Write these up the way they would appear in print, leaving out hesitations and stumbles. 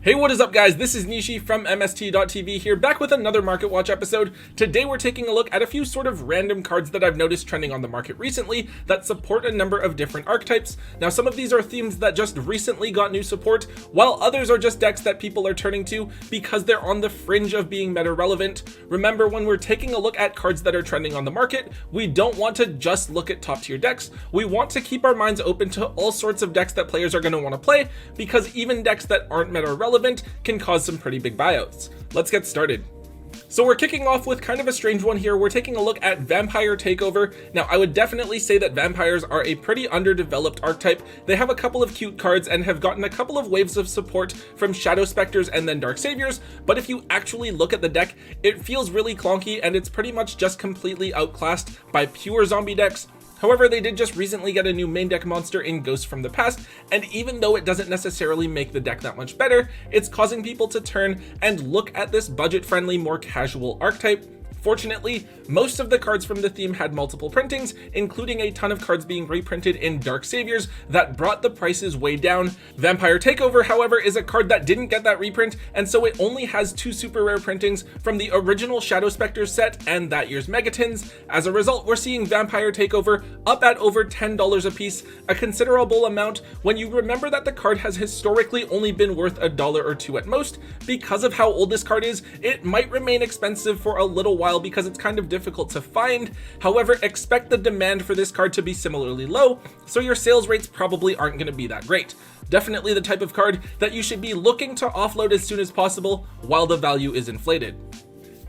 Hey, what is up guys? This is Nishi from MST.TV here, back with another Market Watch episode. Today we're taking a look at a few sort of random cards that I've noticed trending on the market recently that support a number of different archetypes. Now some of these are themes that just recently got new support, while others are just decks that people are turning to because they're on the fringe of being meta relevant. Remember, when we're taking a look at cards that are trending on the market, we don't want to just look at top tier decks. We want to keep our minds open to all sorts of decks that players are going to want to play, because even decks that aren't meta relevant can cause some pretty big buyouts. Let's get started. So we're kicking off with kind of a strange one here. We're taking a look at Vampire Takeover. Now I would definitely say that vampires are a pretty underdeveloped archetype. They have a couple of cute cards and have gotten a couple of waves of support from Shadow Specters and then Dark Saviors, but if you actually look at the deck, it feels really clunky and it's pretty much just completely outclassed by pure zombie decks. However, they did just recently get a new main deck monster in Ghosts from the Past, and even though it doesn't necessarily make the deck that much better, it's causing people to turn and look at this budget-friendly, more casual archetype. Fortunately, most of the cards from the theme had multiple printings, including a ton of cards being reprinted in Dark Saviors that brought the prices way down. Vampire Takeover, however, is a card that didn't get that reprint, and so it only has two super rare printings from the original Shadow Specters set and that year's Megatins. As a result, we're seeing Vampire Takeover up at over $10 a piece, a considerable amount when you remember that the card has historically only been worth $1 or $2 at most. Because of how old this card is, it might remain expensive for a little while because it's kind of difficult to find. However, expect the demand for this card to be similarly low, so your sales rates probably aren't going to be that great. Definitely the type of card that you should be looking to offload as soon as possible while the value is inflated.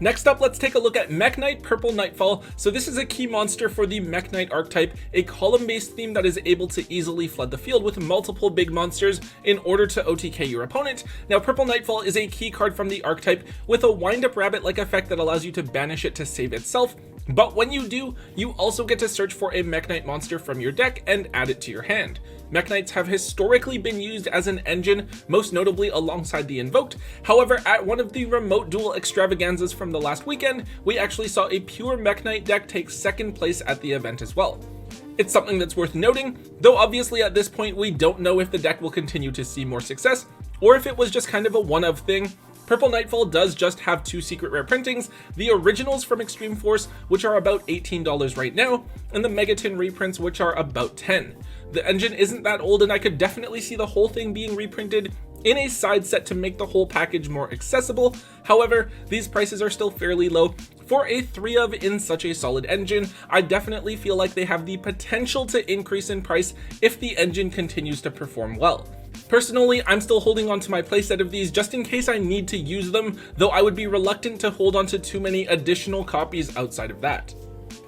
Next up, let's take a look at Mech Knight Purple Nightfall. So this is a key monster for the Mech Knight archetype, a column-based theme that is able to easily flood the field with multiple big monsters in order to OTK your opponent. Now, Purple Nightfall is a key card from the archetype with a wind-up rabbit-like effect that allows you to banish it to save itself. But when you do, you also get to search for a Mech Knight monster from your deck and add it to your hand. Mech Knights have historically been used as an engine, most notably alongside the Invoked. However, at one of the remote duel extravaganzas from the last weekend, we actually saw a pure Mech Knight deck take second place at the event as well. It's something that's worth noting, though obviously at this point we don't know if the deck will continue to see more success, or if it was just kind of a one-of thing. Purple Nightfall does just have two secret rare printings, the originals from Extreme Force, which are about $18 right now, and the Megatin reprints, which are about $10. The engine isn't that old, and I could definitely see the whole thing being reprinted in a side set to make the whole package more accessible. However, these prices are still fairly low. For a 3-of in such a solid engine, I definitely feel like they have the potential to increase in price if the engine continues to perform well. Personally, I'm still holding on to my playset of these just in case I need to use them, though I would be reluctant to hold on to too many additional copies outside of that.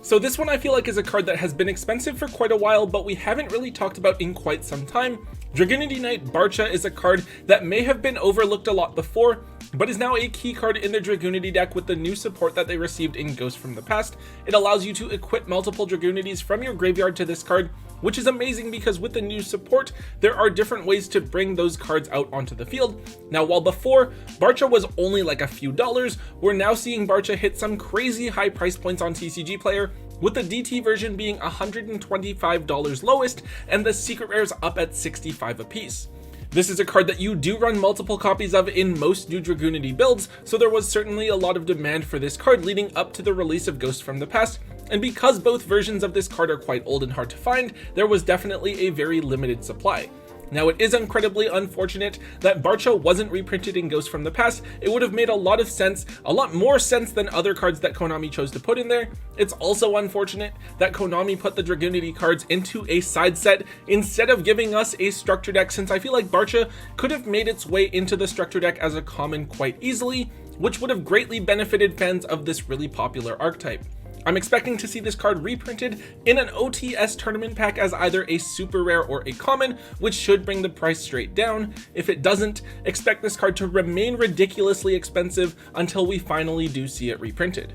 So this one I feel like is a card that has been expensive for quite a while, but we haven't really talked about in quite some time. Dragonity Knight Barcha is a card that may have been overlooked a lot before, but is now a key card in the Dragonity deck with the new support that they received in Ghosts from the Past. It allows you to equip multiple Dragonities from your graveyard to this card, which is amazing because with the new support, there are different ways to bring those cards out onto the field. Now, while before, Barcha was only like a few dollars, we're now seeing Barcha hit some crazy high price points on TCG Player, with the DT version being $125 lowest and the secret rares up at $65 a piece. This is a card that you do run multiple copies of in most new Dragonity builds, so there was certainly a lot of demand for this card leading up to the release of Ghosts from the Past, and because both versions of this card are quite old and hard to find, there was definitely a very limited supply. Now, it is incredibly unfortunate that Barcha wasn't reprinted in Ghosts from the Past. It would have made a lot of sense, a lot more sense than other cards that Konami chose to put in there. It's also unfortunate that Konami put the Dragonity cards into a side set instead of giving us a structure deck, since I feel like Barcha could have made its way into the structure deck as a common quite easily, which would have greatly benefited fans of this really popular archetype. I'm expecting to see this card reprinted in an OTS tournament pack as either a super rare or a common, which should bring the price straight down. If it doesn't, expect this card to remain ridiculously expensive until we finally do see it reprinted.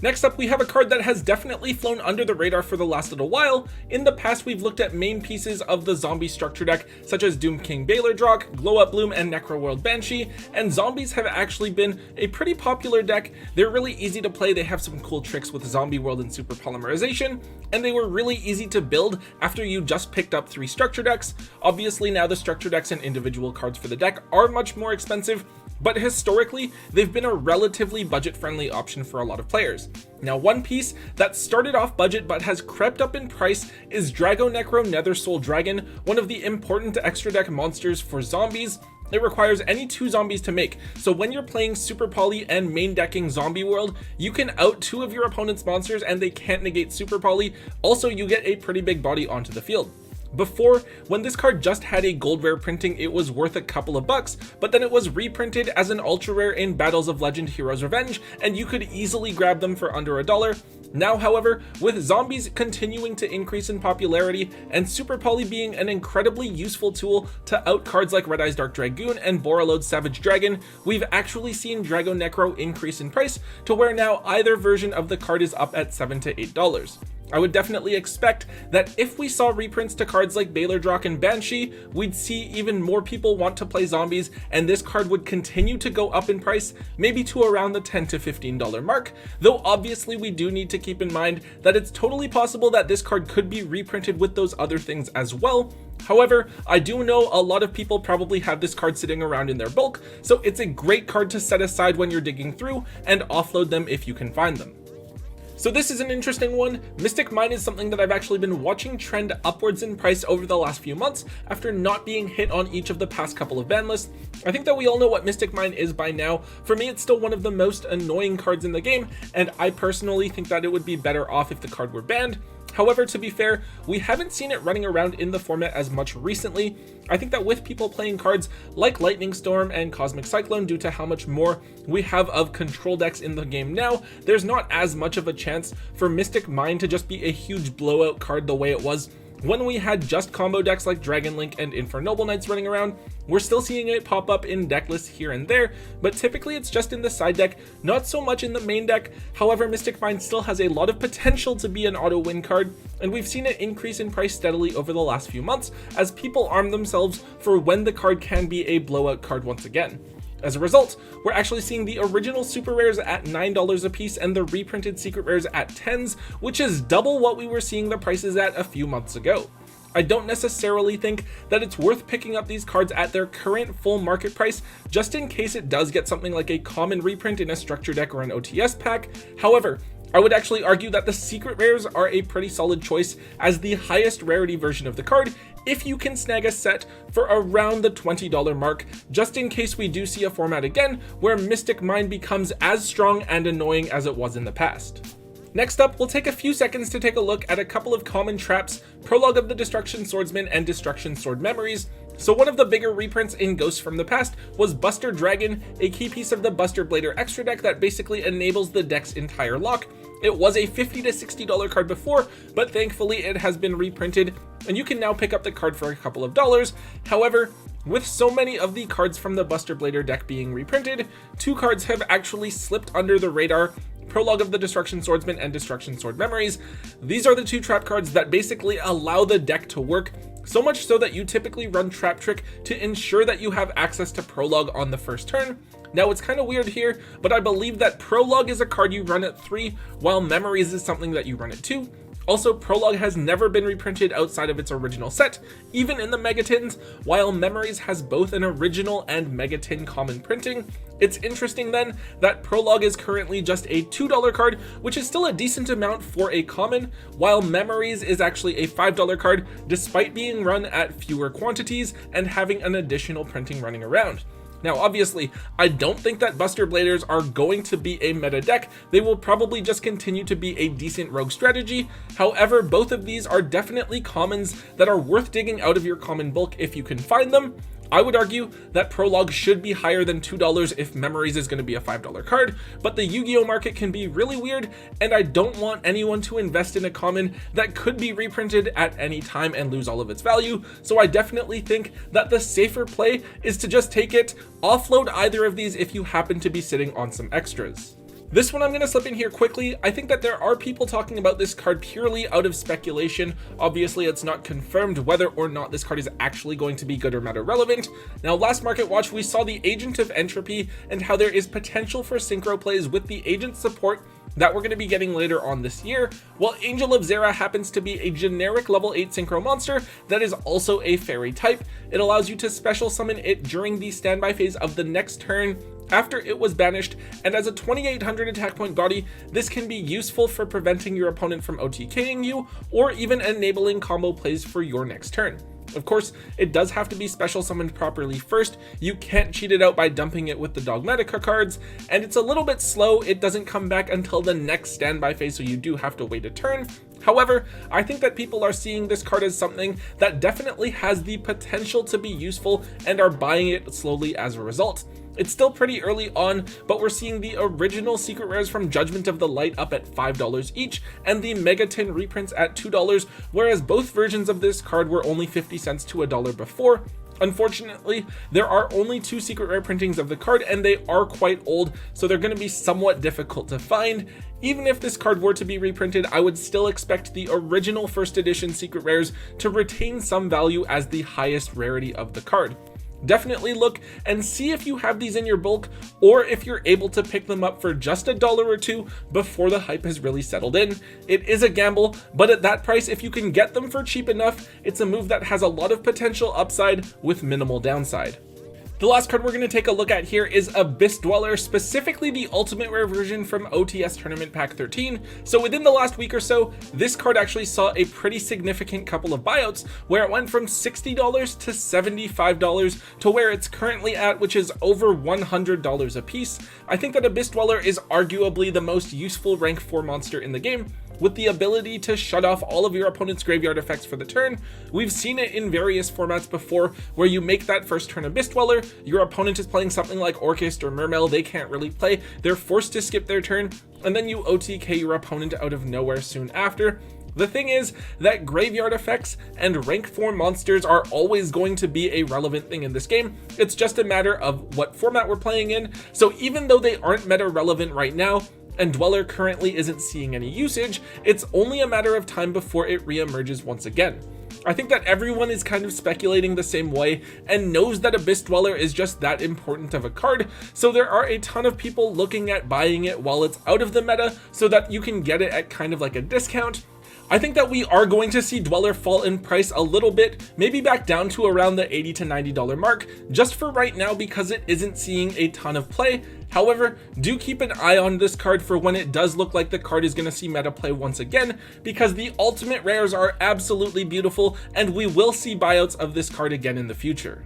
Next up, we have a card that has definitely flown under the radar for the last little while. In the past, we've looked at main pieces of the zombie structure deck, such as Doom King Baylor Drock, Glow Up Bloom, and Necro World Banshee, and zombies have actually been a pretty popular deck. They're really easy to play, they have some cool tricks with Zombie World and Super Polymerization, and they were really easy to build after you just picked up 3 structure decks. Obviously now the structure decks and individual cards for the deck are much more expensive, but historically, they've been a relatively budget-friendly option for a lot of players. Now, one piece that started off budget but has crept up in price is Drago Necro Nether Soul Dragon, one of the important extra deck monsters for zombies. It requires any 2 zombies to make, so when you're playing Super Poly and main decking Zombie World, you can out 2 of your opponent's monsters and they can't negate Super Poly. Also, you get a pretty big body onto the field. Before, when this card just had a gold rare printing, it was worth a couple of bucks, but then it was reprinted as an ultra rare in Battles of Legend Heroes Revenge, and you could easily grab them for under $1. Now, however, with zombies continuing to increase in popularity and Super Poly being an incredibly useful tool to out cards like Red Eyes Dark Dragoon and Borreload Savage Dragon, we've actually seen Drago Necro increase in price to where now either version of the card is up at $7 to $8. I would definitely expect that if we saw reprints to cards like Baylor Drock and Banshee, we'd see even more people want to play zombies, and this card would continue to go up in price, maybe to around the $10 to $15 mark, though obviously we do need to keep in mind that it's totally possible that this card could be reprinted with those other things as well. However, I do know a lot of people probably have this card sitting around in their bulk, so it's a great card to set aside when you're digging through and offload them if you can find them. So this is an interesting one. Mystic Mine is something that I've actually been watching trend upwards in price over the last few months after not being hit on each of the past couple of ban lists. I think that we all know what Mystic Mine is by now. For me, it's still one of the most annoying cards in the game, and I personally think that it would be better off if the card were banned. However, to be fair, we haven't seen it running around in the format as much recently. I think that with people playing cards like Lightning Storm and Cosmic Cyclone, due to how much more we have of control decks in the game now, there's not as much of a chance for Mystic Mine to just be a huge blowout card the way it was when we had just combo decks like Dragon Link and Infernoble Knights running around. We're still seeing it pop up in deck lists here and there, but typically it's just in the side deck, not so much in the main deck. However, Mystic Mine still has a lot of potential to be an auto win card, and we've seen it increase in price steadily over the last few months as people arm themselves for when the card can be a blowout card once again. As a result, we're actually seeing the original super rares at $9 a piece and the reprinted secret rares at 10s, which is double what we were seeing the prices at a few months ago. I don't necessarily think that it's worth picking up these cards at their current full market price, just in case it does get something like a common reprint in a structure deck or an OTS pack. However, I would actually argue that the secret rares are a pretty solid choice as the highest rarity version of the card if you can snag a set for around the $20 mark, just in case we do see a format again where Mystic Mine becomes as strong and annoying as it was in the past. Next up, we'll take a few seconds to take a look at a couple of common traps, Prologue of the Destruction Swordsman and Destruction Sword Memories. So one of the bigger reprints in Ghosts from the past was Buster Dragon, a key piece of the Buster Blader extra deck that basically enables the deck's entire lock. It was a $50 to $60 card before, but thankfully it has been reprinted, and you can now pick up the card for a couple of dollars. However, with so many of the cards from the Buster Blader deck being reprinted, 2 cards have actually slipped under the radar: Prologue of the Destruction Swordsman and Destruction Sword Memories. These are the 2 trap cards that basically allow the deck to work, so much so that you typically run Trap Trick to ensure that you have access to Prologue on the first turn. Now, it's kind of weird here, but I believe that Prologue is a card you run at 3, while Memories is something that you run at 2. Also, Prologue has never been reprinted outside of its original set, even in the Megatins, while Memories has both an original and Megatin common printing. It's interesting then that Prologue is currently just a $2 card, which is still a decent amount for a common, while Memories is actually a $5 card, despite being run at fewer quantities and having an additional printing running around. Now, obviously, I don't think that Buster Bladers are going to be a meta deck. They will probably just continue to be a decent rogue strategy. However, both of these are definitely commons that are worth digging out of your common bulk if you can find them. I would argue that Prologue should be higher than $2 if Memories is going to be a $5 card, but the Yu-Gi-Oh market can be really weird, and I don't want anyone to invest in a common that could be reprinted at any time and lose all of its value, so I definitely think that the safer play is to just take it, offload either of these if you happen to be sitting on some extras. This one I'm going to slip in here quickly. I think that there are people talking about this card purely out of speculation. Obviously, it's not confirmed whether or not this card is actually going to be good or meta relevant. Now, last market watch, we saw the Agent of Entropy and how there is potential for synchro plays with the agent support that we're going to be getting later on this year. Well, Angel of Zera happens to be a generic level 8 synchro monster that is also a fairy type. It allows you to special summon it during the standby phase of the next turn after it was banished, and as a 2800 attack point body, this can be useful for preventing your opponent from OTKing you, or even enabling combo plays for your next turn. Of course, it does have to be special summoned properly first. You can't cheat it out by dumping it with the Dogmatica cards, and it's a little bit slow. It doesn't come back until the next standby phase, so you do have to wait a turn. However, I think that people are seeing this card as something that definitely has the potential to be useful and are buying it slowly as a result. It's still pretty early on, but we're seeing the original secret rares from Judgment of the Light up at $5 each, and the Megaton reprints at $2, whereas both versions of this card were only 50 cents to $1 before. Unfortunately, there are only 2 secret rare printings of the card, and they are quite old, so they're going to be somewhat difficult to find. Even if this card were to be reprinted, I would still expect the original first edition secret rares to retain some value as the highest rarity of the card. Definitely look and see if you have these in your bulk, or if you're able to pick them up for just $1 or $2 before the hype has really settled in. It is a gamble, but at that price, if you can get them for cheap enough, it's a move that has a lot of potential upside with minimal downside. The last card we're going to take a look at here is Abyss Dweller, specifically the Ultimate Rare version from OTS Tournament Pack 13. So within the last week or so, this card actually saw a pretty significant couple of buyouts, where it went from $60 to $75 to where it's currently at, which is over $100 a piece. I think that Abyss Dweller is arguably the most useful rank 4 monster in the game, with the ability to shut off all of your opponent's graveyard effects for the turn. We've seen it in various formats before, where you make that first turn Abyss Dweller, your opponent is playing something like Orchist or Mermail, they can't really play, they're forced to skip their turn, and then you OTK your opponent out of nowhere soon after. The thing is that graveyard effects and rank 4 monsters are always going to be a relevant thing in this game. It's just a matter of what format we're playing in, so even though they aren't meta relevant right now, and Dweller currently isn't seeing any usage, it's only a matter of time before it re-emerges once again. I think that everyone is kind of speculating the same way and knows that Abyss Dweller is just that important of a card, so there are a ton of people looking at buying it while it's out of the meta so that you can get it at kind of like a discount. I think that we are going to see Dweller fall in price a little bit, maybe back down to around the $80 to $90 mark, just for right now because it isn't seeing a ton of play. However, do keep an eye on this card for when it does look like the card is going to see meta play once again, because the ultimate rares are absolutely beautiful and we will see buyouts of this card again in the future.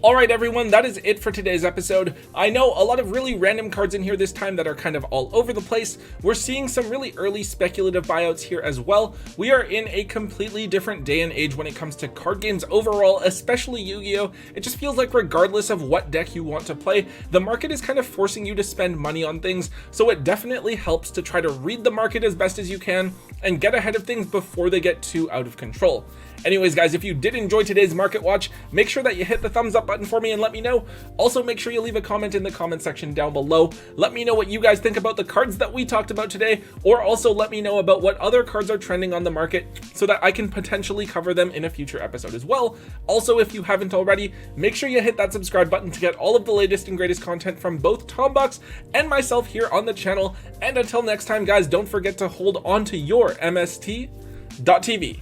Alright everyone, that is it for today's episode. I know a lot of really random cards in here this time that are kind of all over the place. We're seeing some really early speculative buyouts here as well. We are in a completely different day and age when it comes to card games overall, especially Yu-Gi-Oh! It just feels like regardless of what deck you want to play, the market is kind of forcing you to spend money on things, so it definitely helps to try to read the market as best as you can and get ahead of things before they get too out of control. Anyways guys, if you did enjoy today's market watch, make sure that you hit the thumbs up button for me and let me know. Also make sure you leave a comment in the comment section down below. Let me know what you guys think about the cards that we talked about today, or also let me know about what other cards are trending on the market so that I can potentially cover them in a future episode as well. Also, if you haven't already, make sure you hit that subscribe button to get all of the latest and greatest content from both Tombox and myself here on the channel. And until next time guys, don't forget to hold on to your MST.TV.